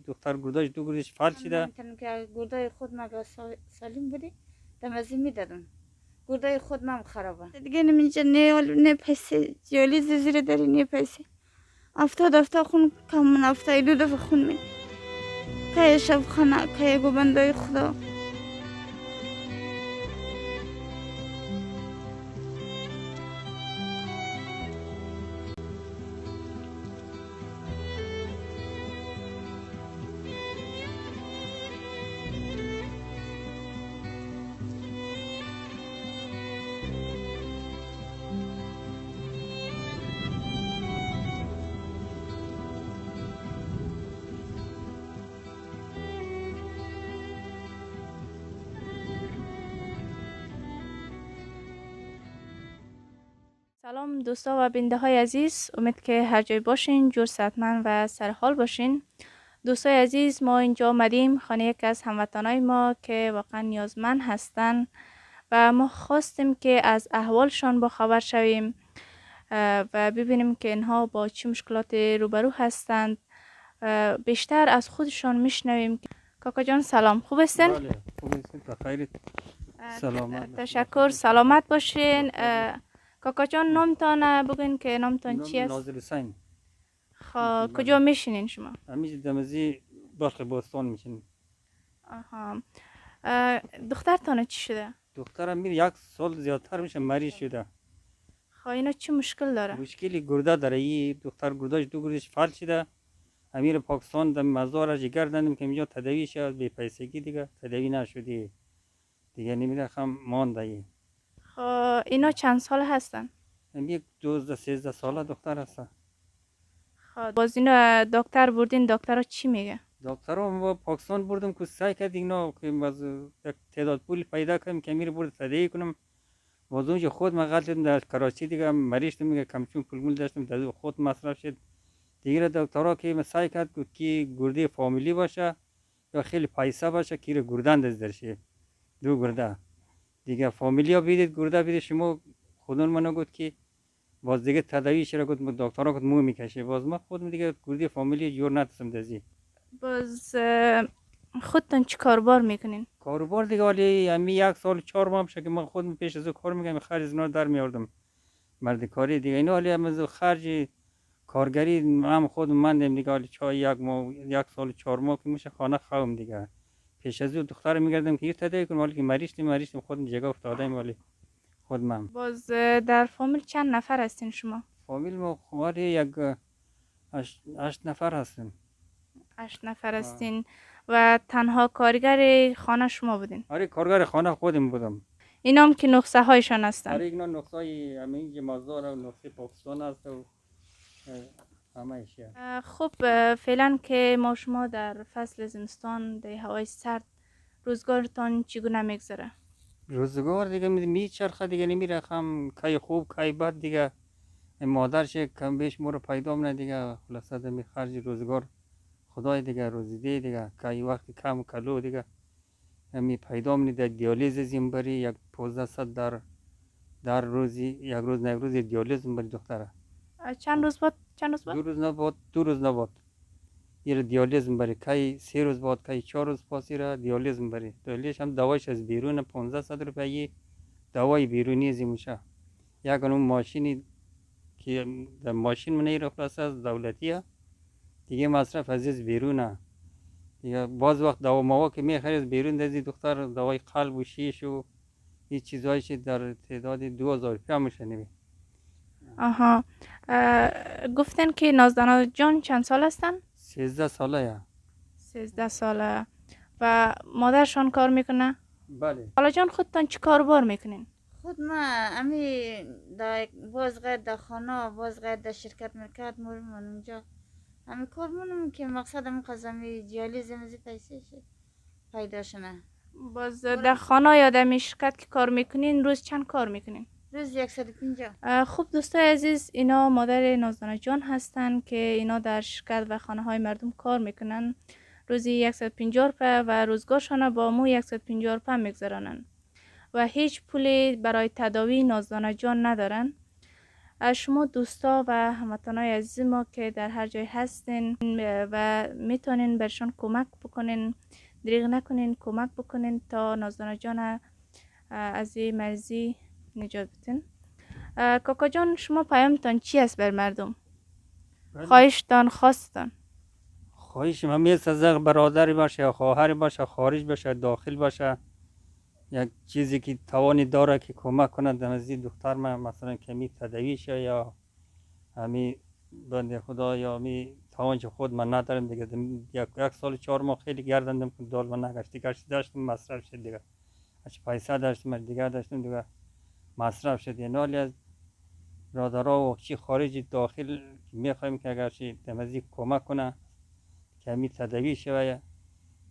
دختر گرداش دو گردش فالج شده. من که گردای خود مگه سالم بودی تمزی میدادم. گردای خود من خرابه دیگه. نمیشه نه پیسه جالیز زیر داری نه پیسه. افتاد خون کم من افتاد دو دفعه خون می که شب خانه که گوبندای خدا. سلام دوستا و بینده های عزیز، امید که هر جای باشین جور صحتمند و سرحال باشین. دوستای عزیز، ما اینجا آمدیم خانه یکی از هموطنای ما که واقعا نیازمند هستن و ما خواستیم که از احوالشان با خبر شویم و ببینیم که اینها با چه مشکلات روبرو هستند. بیشتر از خودشان میشنویم. کاکا جان سلام، خوب هستین؟ بله خوب هستین، بخیر، سلامت. تشکر، سلامت باشین. کاکا جان نامتان بگین که نامتان چی است؟ ناظر حسین. کجا میشینین شما؟ همیشه دمزی برخ باستان میشین. آها. دخترتان چی شده؟ دخترم میره 1 سال زیادتر میشه مریض شده. اینا چه مشکل داره؟ مشکلی گرده داره. این دختر گرداش دو گردش فالج شده. امیر پاکستان دم مزار جگر دادیم که اینجا تداوی شد، به پیسگی دیگه تداوی نشدی دیگه، نمیره خم مانده. اینا چند سال هستن؟ یک 12-13 ساله دختر هست. باز اینا دکتر بردین، دکتر چی میگه؟ دکترم با پاکستان بردم که سعی کرد اینا که باز یک تعداد پول پیدا کنم که امیر برد تداوی کنم. باز اونجا خود من غلط در کراچی دیگه مریض میگه کمچون پول داشتم در خود مصرف شد دیگه. دکترها که من سعی کرد که گرده فامیلی باشه یا خیلی پیسه باشه که گردن درشه. دو گرده دیگه فامیلیا بیدید گرده بیدید شما خودون منو گفت که باز دیگه تداوی شده گفت دکترها گفت مو میکشه. باز من خودم دیگه گرده فامیلی جور نداشتم دزی. باز خودتان چی کاربار میکنین؟ کاروبار دیگه ولی امی 1 سال 4 ماه میشه که من خودم پیش از کار میگم خرج از اینا در میاردم مرد کاری دیگه. اینا ولی از خرج کارگری هم خودم من دیگه ولی چای 1 ماه 1 سال 4 ماه که میشه خانه خوام دیگه. پیش از دختر میگردم که تداوی کنم ولی که مریض خودم جگه افتادم ولی خودم. باز در فامیل چند نفر هستین شما؟ فامیل ما ولی یک 8 نفر هستیم. 8 نفر هستین و تنها کارگر خانه شما بودین؟ آره کارگر خانه خودم بودم. اینا هم که نسخه هایشان هستن؟ آره اینا نسخه های همین مازدار و نسخه پاکستان هست و همه اشیا. خب فعلا که ما شما در فصل زمستان در هوای سرد روزگارتان چگونه میگذره؟ روزگار دیگه میچرخه دیگه، نمیره خم کای خوب کای بد دیگه. مادرش کم بیش مورو پیدا منه دیگه. خلاصه دمی خرج روزگار خدای دیگه روزیده دیگه. کای وقت کم کلو دیگه همی پیدا منه در دیالیز زیم بری یک 1500 در روزی یک روز نه یک روز دیالیز بری دختره. چند روز بعد؟ چند روز بعد؟ 2 روز نبود یه دیالیز بری. کای 3 روز بعد کای 4 روز پاسی را دیالیز بری. دیالیز هم دوایش از بیرون 1500 روپیه دوای بیرونی زیموشه. یک اون ماشینی که در ماشین منی رو خلاص از دولتیه دیگه مصرف از بیرونه دیگه. باز وقت دوا موا که میخری از بیرون دزی دختر دوای قلب و شیش و این چیزایش در تعداد 2000 روپیه میشه نمی. آها. گفتن که نازدانا جان چند سال هستن؟ 13 ساله یا 13 ساله. و مادرشان کار میکنه؟ بله. حالا جان خودتان چی کاربار میکنین؟ خود ما امی باز غیر در خانه باز غیر در شرکت مرکت مورمون اونجا امی کار مونم که مقصد امی قضامی دیالیز امزی پیسه شد پیدا شنه. باز در خانه یا در شرکت که کار میکنین روز چند کار میکنین؟ روز 150. خوب دوستای عزیز، اینا مادر نازدانا جان هستن که اینا در شرکت و خانه های مردم کار میکنن. روزی 150 روپیه و روزگارشان با مو 150 روپیه میگذرانن و هیچ پولی برای تداوی نازدانا جان ندارن. شما دوستا و هموطنای عزیز ما که در هر جای هستین و میتونین برشان کمک بکنین، دریغ نکنین، کمک بکنین تا نازدانه جان از این مرضی نجات بتین. کاکا جان، شما پیامتان چی است بر مردم؟ خواهشتان، خواستان؟ خواهش من میست از برادری باشه یا خواهری باشه، خارج باشه، داخل باشه، یک چیزی که توانی داره که کمک کنه دمزی دختر من مثلا کمی تداوی شه یا همی بنده خدا یا می توانش خود من ندارم دیگه. یک سال 4 ماه خیلی گردندم که دال من نگشتی داشتم مصرف شد دیگه، اچ پیسه داشتم دیگه داشتم دیگه مصرف شد. این حالی از برادرها و چی خارج داخل میخوایم که اگر چی دمزی کمک کنه کمی تداوی شه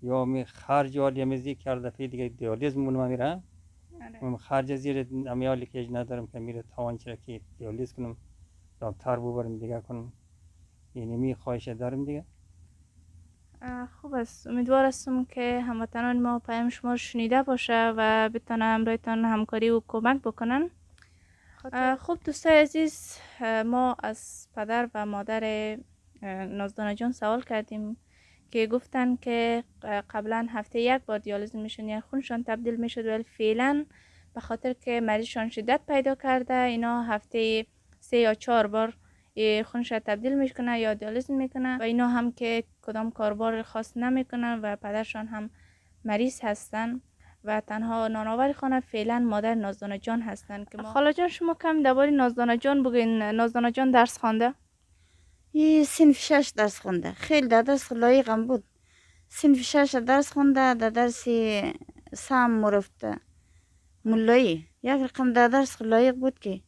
یا می خرج حالی میزی کرده فی دیگه دیالیز مون میره من خرج زیر امیالی که ندارم که میره توان چرا که دیالیز کنم دکتر ببرم دیگه کنم. یعنی می خواهش دارم دیگه. خوب است. امیدوار هستم که هموطنان ما پیام شما رو شنیده باشه و بتونه همراهتان همکاری و کمک بکنن. خب دوستای عزیز، ما از پدر و مادر نازدانه جان سوال کردیم که گفتن که قبلا هفته 1 بار دیالیز میشن یا خونشان تبدیل میشد، ولی فعلا به خاطر که مریضشان شدت پیدا کرده اینا هفته 3 یا 4 بار خونش تبدیل میکنه یا دیالیز میکنه و اینا هم که کدام کاربار خاص نمیکنن و پدرشان هم مریض هستن و تنها نانآور خانه فعلا مادر نازدانه جان هستن. که خاله جان شما کم درباره نازدانه جان بگین. نازدانه جان درس خوانده؟ این صنف 6 درس خونده، خیلی در درس لایقم بود. صنف 6 درس خونده، در درس سام مرفته ملایی یک رقم در درس لایق بود که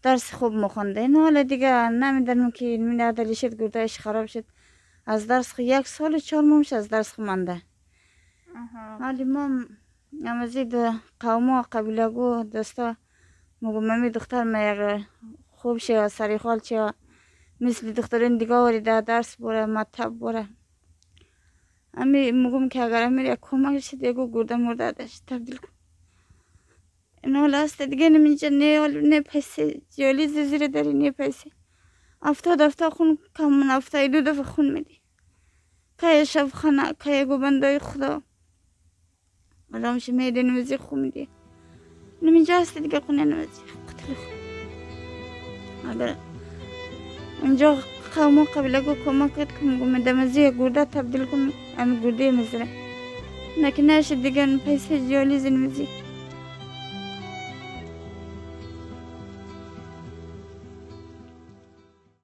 درس خوب مخونده. این حالا دیگه نمیدونم که من عدلی شد گردهش خراب شد، از درس 1 سال 4 ماهش از درس مانده. حالی ما امازید قوما قبیله گو دوستا مگو ممی دختر ما یک خوب شه سری خال شه مثل دخترین دیگه وری در درس بوره مطب بوره. امی مگم که اگر امیر یک کمک شد یکو گرده مرده داشت تبدیل کن. این حال است دیگه نمیشه نه پیسه جالی زیر داری نه پیسه 70 خون کمون 72 دفعه خون میدی که شب خانه که گو بندای خدا آدمش میده نوزی خون میدی نمیشه است دیگه خونه نوزی قتل خون. اگر اینجا قوم قبیله گو کمک کرد که مگو مدمزی گرده تبدیل کن امی گرده مزره نکنه شد دیگه پیسه جالی زنوزی